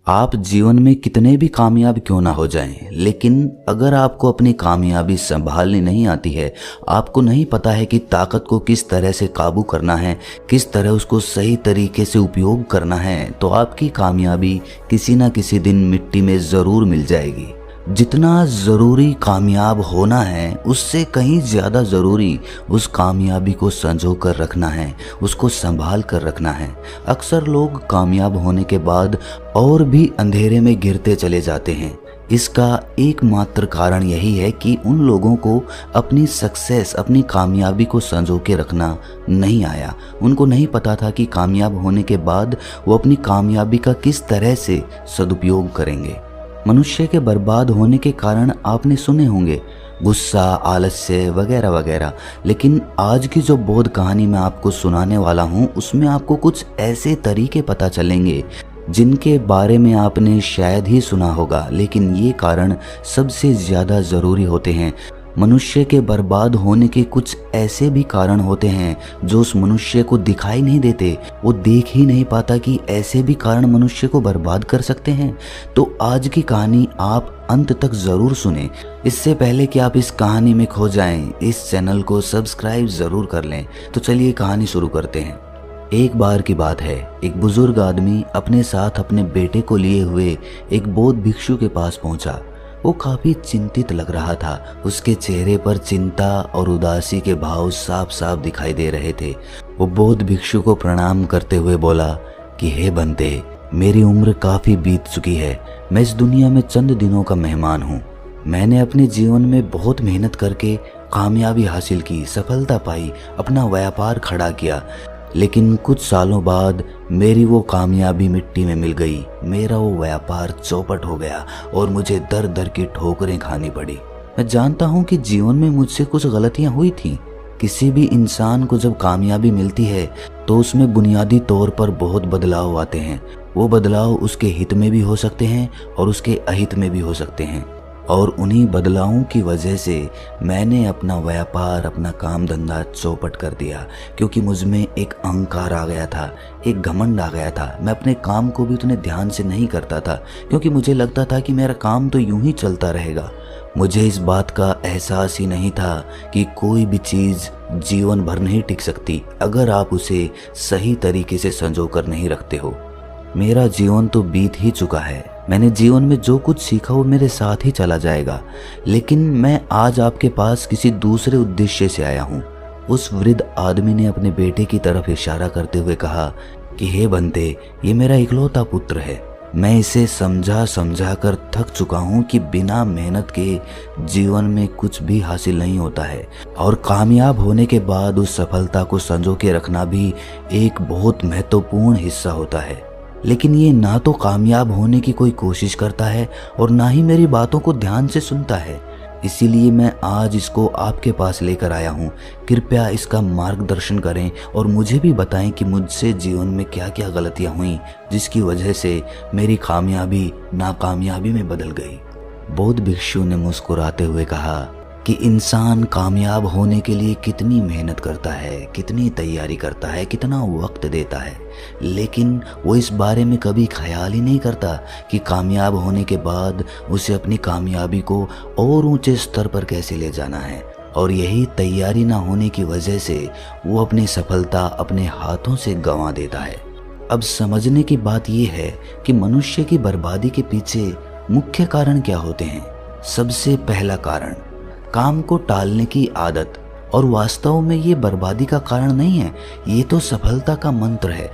आप जीवन में कितने भी कामयाब क्यों ना हो जाएं, लेकिन अगर आपको अपनी कामयाबी संभालनी नहीं आती है, आपको नहीं पता है कि ताकत को किस तरह से काबू करना है, किस तरह उसको सही तरीके से उपयोग करना है, तो आपकी कामयाबी किसी ना किसी दिन मिट्टी में ज़रूर मिल जाएगी। जितना ज़रूरी कामयाब होना है, उससे कहीं ज़्यादा ज़रूरी उस कामयाबी को संजो कर रखना है, उसको संभाल कर रखना है। अक्सर लोग कामयाब होने के बाद और भी अंधेरे में गिरते चले जाते हैं। इसका एकमात्र कारण यही है कि उन लोगों को अपनी सक्सेस, अपनी कामयाबी को संजो के रखना नहीं आया। उनको नहीं पता था कि कामयाब होने के बाद वो अपनी कामयाबी का किस तरह से सदुपयोग करेंगे। मनुष्य के बर्बाद होने के कारण आपने सुने होंगे, गुस्सा, आलस्य वगैरह वगैरह। लेकिन आज की जो बोध कहानी मैं आपको सुनाने वाला हूँ, उसमें आपको कुछ ऐसे तरीके पता चलेंगे जिनके बारे में आपने शायद ही सुना होगा, लेकिन ये कारण सबसे ज़्यादा ज़रूरी होते हैं। मनुष्य के बर्बाद होने के कुछ ऐसे भी कारण होते हैं जो उस मनुष्य को दिखाई नहीं देते। वो देख ही नहीं पाता कि ऐसे भी कारण मनुष्य को बर्बाद कर सकते हैं। तो आज की कहानी आप अंत तक ज़रूर सुने। इससे पहले कि आप इस कहानी में खो जाएं, इस चैनल को सब्सक्राइब ज़रूर कर लें। तो चलिए कहानी शुरू करते हैं। एक बार की बात है, एक बुजुर्ग आदमी अपने साथ अपने बेटे को लिए हुए एक बौद्ध भिक्षु के पास पहुंचा। वो काफी चिंतित लग रहा था। उसके चेहरे पर चिंता और उदासी के भाव साफ साफ दिखाई दे रहे थे। वो बौद्ध भिक्षु को प्रणाम करते हुए बोला कि हे बंदे, मेरी उम्र काफी बीत चुकी है। मैं इस दुनिया में चंद दिनों का मेहमान हूँ। मैंने अपने जीवन में बहुत मेहनत करके कामयाबी हासिल की, सफलता पाई, अपना व्यापार खड़ा किया, लेकिन कुछ सालों बाद मेरी वो कामयाबी मिट्टी में मिल गई। मेरा वो व्यापार चौपट हो गया और मुझे दर दर की ठोकरें खानी पड़ी। मैं जानता हूँ कि जीवन में मुझसे कुछ गलतियाँ हुई थीं। किसी भी इंसान को जब कामयाबी मिलती है तो उसमें बुनियादी तौर पर बहुत बदलाव आते हैं। वो बदलाव उसके हित में भी हो सकते हैं और उसके अहित में भी हो सकते हैं। और उन्हीं बदलावों की वजह से मैंने अपना व्यापार, अपना काम धंधा चौपट कर दिया, क्योंकि मुझमें एक अहंकार आ गया था, एक घमंड आ गया था। मैं अपने काम को भी उतने ध्यान से नहीं करता था, क्योंकि मुझे लगता था कि मेरा काम तो यूं ही चलता रहेगा। मुझे इस बात का एहसास ही नहीं था कि कोई भी चीज़ जीवन भर नहीं टिक सकती अगर आप उसे सही तरीके से संजो कर नहीं रखते हो। मेरा जीवन तो बीत ही चुका है। मैंने जीवन में जो कुछ सीखा वो मेरे साथ ही चला जाएगा, लेकिन मैं आज आपके पास किसी दूसरे उद्देश्य से आया हूँ। उस वृद्ध आदमी ने अपने बेटे की तरफ इशारा करते हुए कहा कि हे बंदे, ये मेरा इकलौता पुत्र है। मैं इसे समझा कर थक चुका हूँ कि बिना मेहनत के जीवन में कुछ भी हासिल नहीं होता है, और कामयाब होने के बाद उस सफलता को संजो के रखना भी एक बहुत महत्वपूर्ण हिस्सा होता है। लेकिन ये ना तो कामयाब होने की कोई कोशिश करता है और ना ही मेरी बातों को ध्यान से सुनता है। इसीलिए मैं आज इसको आपके पास लेकर आया हूँ। कृपया इसका मार्गदर्शन करें और मुझे भी बताएं कि मुझसे जीवन में क्या क्या गलतियाँ हुई जिसकी वजह से मेरी कामयाबी नाकामयाबी में बदल गई। बौद्ध भिक्षु ने मुस्कुराते हुए कहा कि इंसान कामयाब होने के लिए कितनी मेहनत करता है, कितनी तैयारी करता है, कितना वक्त देता है, लेकिन वो इस बारे में कभी ख्याल ही नहीं करता कि कामयाब होने के बाद उसे अपनी कामयाबी को और ऊंचे स्तर पर कैसे ले जाना है। और यही तैयारी ना होने की वजह से वो अपनी सफलता अपने हाथों से गंवा देता है। अब समझने की बात यह है कि मनुष्य की बर्बादी के पीछे मुख्य कारण क्या होते हैं। सबसे पहला कारण काम को टालने की आदत, और वास्तव में ये बर्बादी का कारण नहीं है, ये तो सफलता का मंत्र है।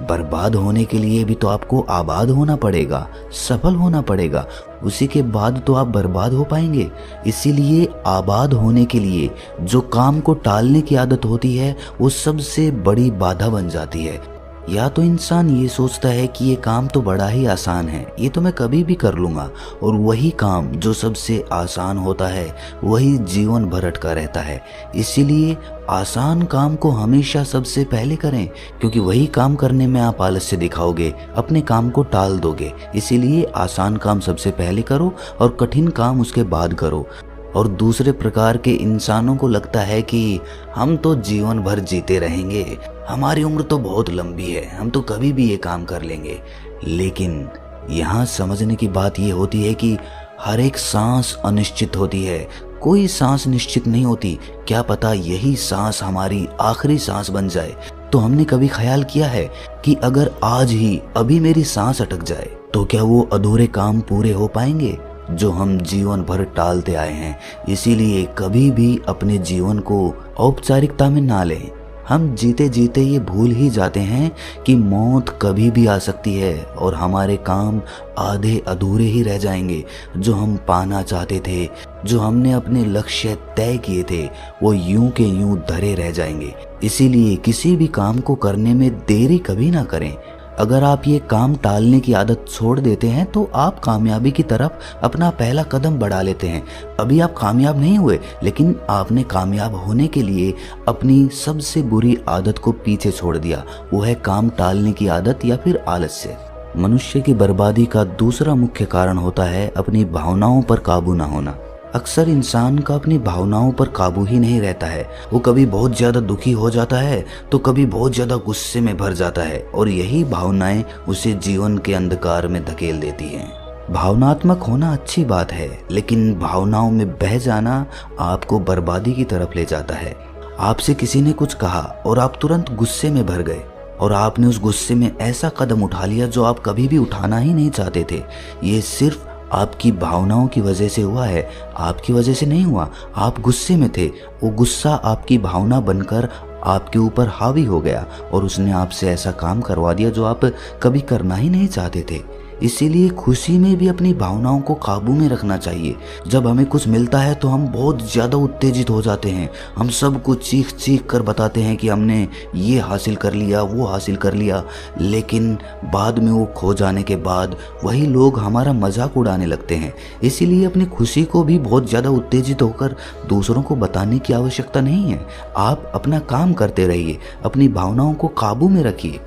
बर्बाद होने के लिए भी तो आपको आबाद होना पड़ेगा, सफल होना पड़ेगा, उसी के बाद तो आप बर्बाद हो पाएंगे। इसीलिए आबाद होने के लिए जो काम को टालने की आदत होती है वो सबसे बड़ी बाधा बन जाती है। या तो इंसान ये सोचता है कि ये काम तो बड़ा ही आसान है, ये तो मैं कभी भी कर लूँगा, और वही काम जो सबसे आसान होता है वही जीवन भर अटका रहता है। इसीलिए आसान काम को हमेशा सबसे पहले करें, क्योंकि वही काम करने में आप आलस्य दिखाओगे, अपने काम को टाल दोगे। इसीलिए आसान काम सबसे पहले करो और कठिन काम उसके बाद करो। और दूसरे प्रकार के इंसानों को लगता है कि हम तो जीवन भर जीते रहेंगे, हमारी उम्र तो बहुत लंबी है, हम तो कभी भी ये काम कर लेंगे। लेकिन यहाँ समझने की बात ये होती है कि हर एक सांस अनिश्चित होती है, कोई सांस निश्चित नहीं होती। क्या पता यही सांस हमारी आखिरी सांस बन जाए। तो हमने कभी ख्याल किया है कि अगर आज ही अभी मेरी सांस अटक जाए तो क्या वो अधूरे काम पूरे हो पाएंगे जो हम जीवन भर टालते आए हैं। इसीलिए कभी भी अपने जीवन को औपचारिकता में ना लें। हम जीते जीते ये भूल ही जाते हैं कि मौत कभी भी आ सकती है और हमारे काम आधे अधूरे ही रह जाएंगे। जो हम पाना चाहते थे, जो हमने अपने लक्ष्य तय किए थे, वो यूं के यूं धरे रह जाएंगे। इसीलिए किसी भी काम को करने में देरी कभी ना करें। अगर आप ये काम टालने की आदत छोड़ देते हैं तो आप कामयाबी की तरफ अपना पहला कदम बढ़ा लेते हैं। अभी आप कामयाब नहीं हुए, लेकिन आपने कामयाब होने के लिए अपनी सबसे बुरी आदत को पीछे छोड़ दिया। वो है काम टालने की आदत या फिर आलस्य। मनुष्य की बर्बादी का दूसरा मुख्य कारण होता है अपनी भावनाओं पर काबू ना होना। अक्सर इंसान का अपनी भावनाओं पर काबू ही नहीं रहता है। वो कभी बहुत ज़्यादा दुखी हो जाता है तो कभी बहुत ज़्यादा गुस्से में भर जाता है और यही भावनाएं उसे जीवन के अंधकार में धकेल देती हैं। भावनात्मक होना अच्छी बात है, लेकिन भावनाओं में बह जाना आपको बर्बादी की तरफ ले जाता है। आपसे किसी ने कुछ कहा और आप तुरंत गुस्से में भर गए और आपने उस गुस्से में ऐसा कदम उठा लिया जो आप कभी भी उठाना ही नहीं चाहते थे। ये सिर्फ आपकी भावनाओं की वजह से हुआ है, आपकी वजह से नहीं हुआ। आप गुस्से में थे, वो गुस्सा आपकी भावना बनकर आपके ऊपर हावी हो गया और उसने आपसे ऐसा काम करवा दिया जो आप कभी करना ही नहीं चाहते थे। इसीलिए खुशी में भी अपनी भावनाओं को काबू में रखना चाहिए। जब हमें कुछ मिलता है तो हम बहुत ज़्यादा उत्तेजित हो जाते हैं। हम सब कुछ चीख चीख कर बताते हैं कि हमने ये हासिल कर लिया, वो हासिल कर लिया, लेकिन बाद में वो खो जाने के बाद वही लोग हमारा मजाक उड़ाने लगते हैं। इसीलिए अपनी खुशी को भी बहुत ज़्यादा उत्तेजित होकर दूसरों को बताने की आवश्यकता नहीं है। आप अपना काम करते रहिए, अपनी भावनाओं को काबू में रखिए।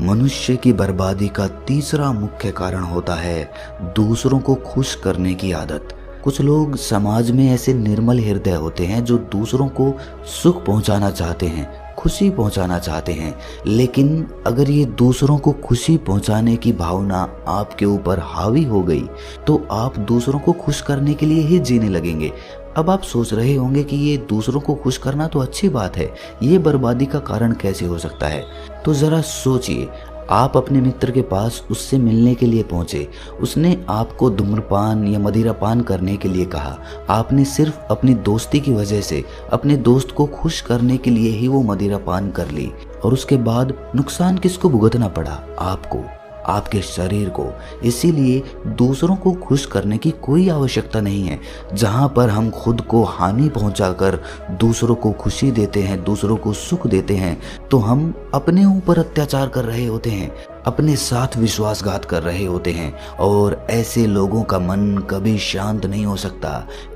मनुष्य की बर्बादी का तीसरा मुख्य कारण होता है दूसरों को खुश करने की आदत। कुछ लोग समाज में ऐसे निर्मल हृदय होते हैं जो दूसरों को सुख पहुंचाना चाहते हैं, खुशी पहुंचाना चाहते हैं, लेकिन अगर ये दूसरों को खुशी पहुंचाने की भावना आपके ऊपर हावी हो गई तो आप दूसरों को खुश करने के लिए ही जीने लगेंगे। अब आप सोच रहे होंगे कि ये दूसरों को खुश करना तो अच्छी बात है, ये बर्बादी का कारण कैसे हो सकता है? तो ज़रा सोचिए, आप अपने मित्र के पास उससे मिलने के लिए पहुंचे, उसने आपको धूम्रपान या मदिरापान करने के लिए कहा। आपने सिर्फ अपनी दोस्ती की वजह से अपने दोस्त को खुश करने के लिए ही वो मदिरापान कर ली और उसके बाद नुकसान किसको भुगतना पड़ा? आपको, आपके शरीर को। इसीलिए दूसरों को खुश करने की कोई आवश्यकता नहीं है। जहाँ पर हम खुद को हानि पहुँचाकर दूसरों को खुशी देते हैं, दूसरों को सुख देते हैं, तो हम अपने ऊपर अत्याचार कर रहे होते हैं, अपने साथ विश्वासघात कर रहे होते हैं। और ऐसे लोगों का मन कभी शांत नहीं हो सकता,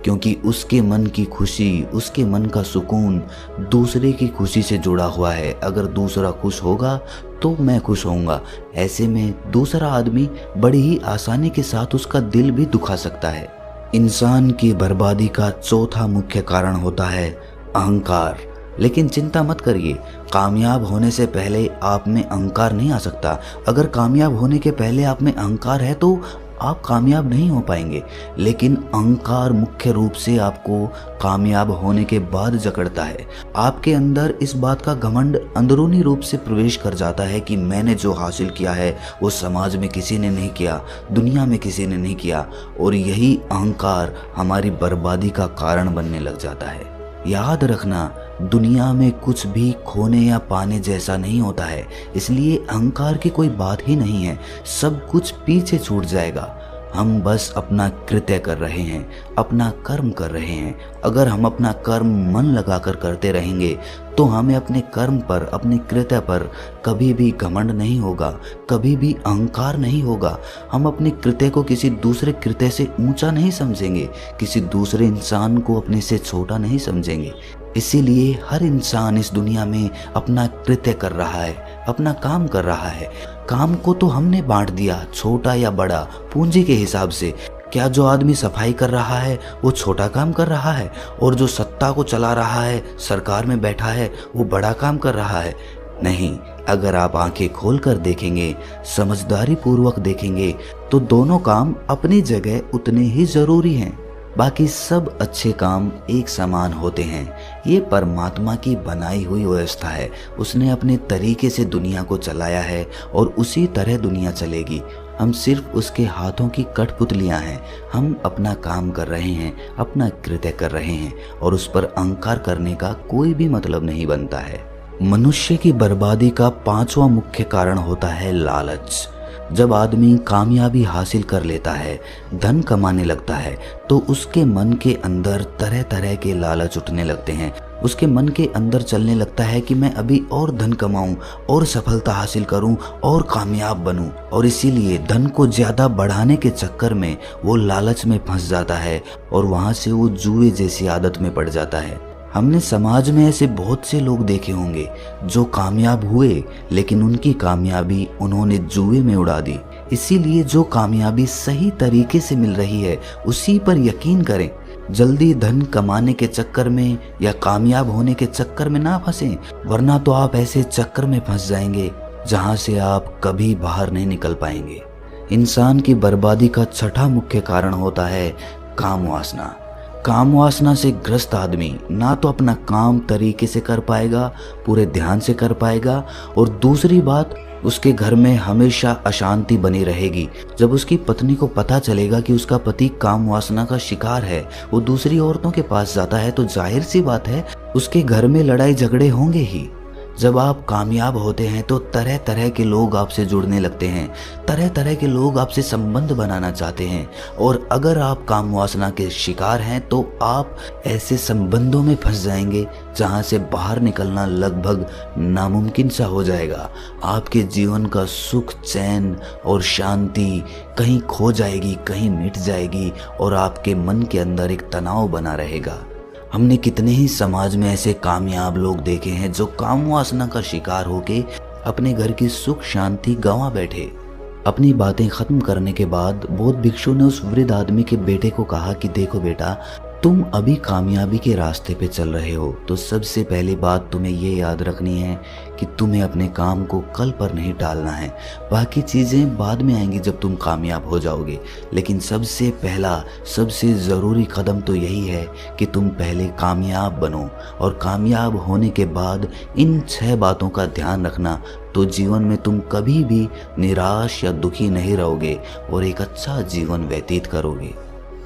क्योंकि उसके मन की खुशी, उसके मन का सुकून दूसरे की खुशी से जुड़ा हुआ है। अगर दूसरा खुश होगा तो मैं खुश होऊंगा। ऐसे में दूसरा आदमी बड़ी ही आसानी के साथ उसका दिल भी दुखा सकता है। इंसान की बर्बादी का चौथा मुख्य कारण होता है अहंकार। लेकिन चिंता मत करिए, कामयाब होने से पहले आप में अहंकार नहीं आ सकता। अगर कामयाब होने के पहले आप में अहंकार है तो आप कामयाब नहीं हो पाएंगे। लेकिन अहंकार मुख्य रूप से आपको कामयाब होने के बाद जकड़ता है। आपके अंदर इस बात का घमंड अंदरूनी रूप से प्रवेश कर जाता है कि मैंने जो हासिल किया है वो समाज में किसी ने नहीं किया, दुनिया में किसी ने नहीं किया, और यही अहंकार हमारी बर्बादी का कारण बनने लग जाता है। याद रखना, दुनिया में कुछ भी खोने या पाने जैसा नहीं होता है, इसलिए अहंकार की कोई बात ही नहीं है। सब कुछ पीछे छूट जाएगा। हम बस अपना कृत्य कर रहे हैं, अपना कर्म कर रहे हैं। अगर हम अपना कर्म मन लगाकर करते रहेंगे तो हमें अपने कर्म पर, अपने कृत्य पर कभी भी घमंड नहीं होगा, कभी भी अहंकार नहीं होगा। हम अपने कृत्य को किसी दूसरे कृत्य से ऊंचा नहीं समझेंगे, किसी दूसरे इंसान को अपने से छोटा नहीं समझेंगे। इसीलिए हर इंसान इस दुनिया में अपना कृत्य कर रहा है, अपना काम कर रहा है। काम को तो हमने बांट दिया, छोटा या बड़ा, पूंजी के हिसाब से। क्या जो आदमी सफाई कर रहा है वो छोटा काम कर रहा है, और जो सत्ता को चला रहा है, सरकार में बैठा है, वो बड़ा काम कर रहा है? नहीं, अगर आप आंखें खोलकर देखेंगे, समझदारी पूर्वक देखेंगे, तो दोनों काम अपनी जगह उतने ही जरूरी हैं। बाकी सब अच्छे काम एक समान होते हैं। ये परमात्मा की बनाई हुई व्यवस्था है। उसने अपने तरीके से दुनिया को चलाया है और उसी तरह दुनिया चलेगी। हम सिर्फ उसके हाथों की कठपुतलियां हैं। हम अपना काम कर रहे हैं, अपना कृत्य कर रहे हैं और उस पर अहंकार करने का कोई भी मतलब नहीं बनता है। मनुष्य की बर्बादी का 5वां मुख्य कारण होता है लालच। जब आदमी कामयाबी हासिल कर लेता है, धन कमाने लगता है, तो उसके मन के अंदर तरह तरह के लालच उठने लगते हैं। उसके मन के अंदर चलने लगता है कि मैं अभी और धन कमाऊं और सफलता हासिल करूं और कामयाब बनूं, और इसीलिए धन को ज्यादा बढ़ाने के चक्कर में वो लालच में फंस जाता है और वहां से वो जुए जैसी आदत में पड़ जाता है। हमने समाज में ऐसे बहुत से लोग देखे होंगे जो कामयाब हुए, लेकिन उनकी कामयाबी उन्होंने जुए में उड़ा दी। इसीलिए जो कामयाबी सही तरीके से मिल रही है उसी पर यकीन करें। जल्दी धन कमाने के चक्कर में या कामयाब होने के चक्कर में ना फंसें, वरना तो आप ऐसे चक्कर में फंस जाएंगे जहां से आप कभी बाहर नहीं निकल पाएंगे। इंसान की बर्बादी का 6वां मुख्य कारण होता है काम वासना। काम वासना से ग्रस्त आदमी ना तो अपना काम तरीके से कर पाएगा, पूरे ध्यान से कर पाएगा, और दूसरी बात, उसके घर में हमेशा अशांति बनी रहेगी। जब उसकी पत्नी को पता चलेगा कि उसका पति काम वासना का शिकार है, वो दूसरी औरतों के पास जाता है, तो जाहिर सी बात है उसके घर में लड़ाई झगड़े होंगे ही। जब आप कामयाब होते हैं तो तरह तरह के लोग आपसे जुड़ने लगते हैं, तरह तरह के लोग आपसे संबंध बनाना चाहते हैं, और अगर आप काम वासना के शिकार हैं तो आप ऐसे संबंधों में फंस जाएंगे जहां से बाहर निकलना लगभग नामुमकिन सा हो जाएगा। आपके जीवन का सुख, चैन और शांति कहीं खो जाएगी, कहीं मिट जाएगी, और आपके मन के अंदर एक तनाव बना रहेगा। हमने कितने ही समाज में ऐसे कामयाब लोग देखे हैं जो काम वासना का शिकार होके अपने घर की सुख शांति गंवा बैठे। अपनी बातें खत्म करने के बाद बौद्ध भिक्षु ने उस वृद्ध आदमी के बेटे को कहा कि देखो बेटा, तुम अभी कामयाबी के रास्ते पे चल रहे हो, तो सबसे पहली बात तुम्हें ये याद रखनी है कि तुम्हें अपने काम को कल पर नहीं टालना है। बाकी चीज़ें बाद में आएंगी जब तुम कामयाब हो जाओगे, लेकिन सबसे पहला, सबसे ज़रूरी कदम तो यही है कि तुम पहले कामयाब बनो, और कामयाब होने के बाद इन 6 बातों का ध्यान रखना, तो जीवन में तुम कभी भी निराश या दुखी नहीं रहोगे और एक अच्छा जीवन व्यतीत करोगे।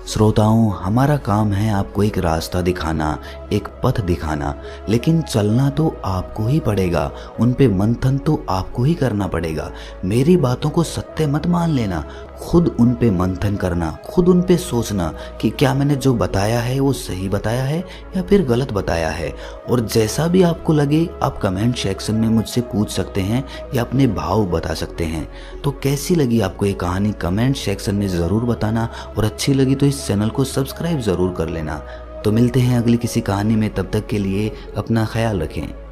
श्रोताओं, हमारा काम है आपको एक रास्ता दिखाना, एक पथ दिखाना, लेकिन चलना तो आपको ही पड़ेगा। उन पे मंथन तो आपको ही करना पड़ेगा। मेरी बातों को सत्य मत मान लेना, खुद उन पे मंथन करना, खुद उन पे सोचना कि क्या मैंने जो बताया है वो सही बताया है या फिर गलत बताया है। और जैसा भी आपको लगे आप कमेंट सेक्शन में मुझसे पूछ सकते हैं या अपने भाव बता सकते हैं। तो कैसी लगी आपको ये कहानी कमेंट सेक्शन में ज़रूर बताना, और अच्छी लगी तो इस चैनल को सब्सक्राइब ज़रूर कर लेना। तो मिलते हैं अगली किसी कहानी में, तब तक के लिए अपना ख्याल रखें।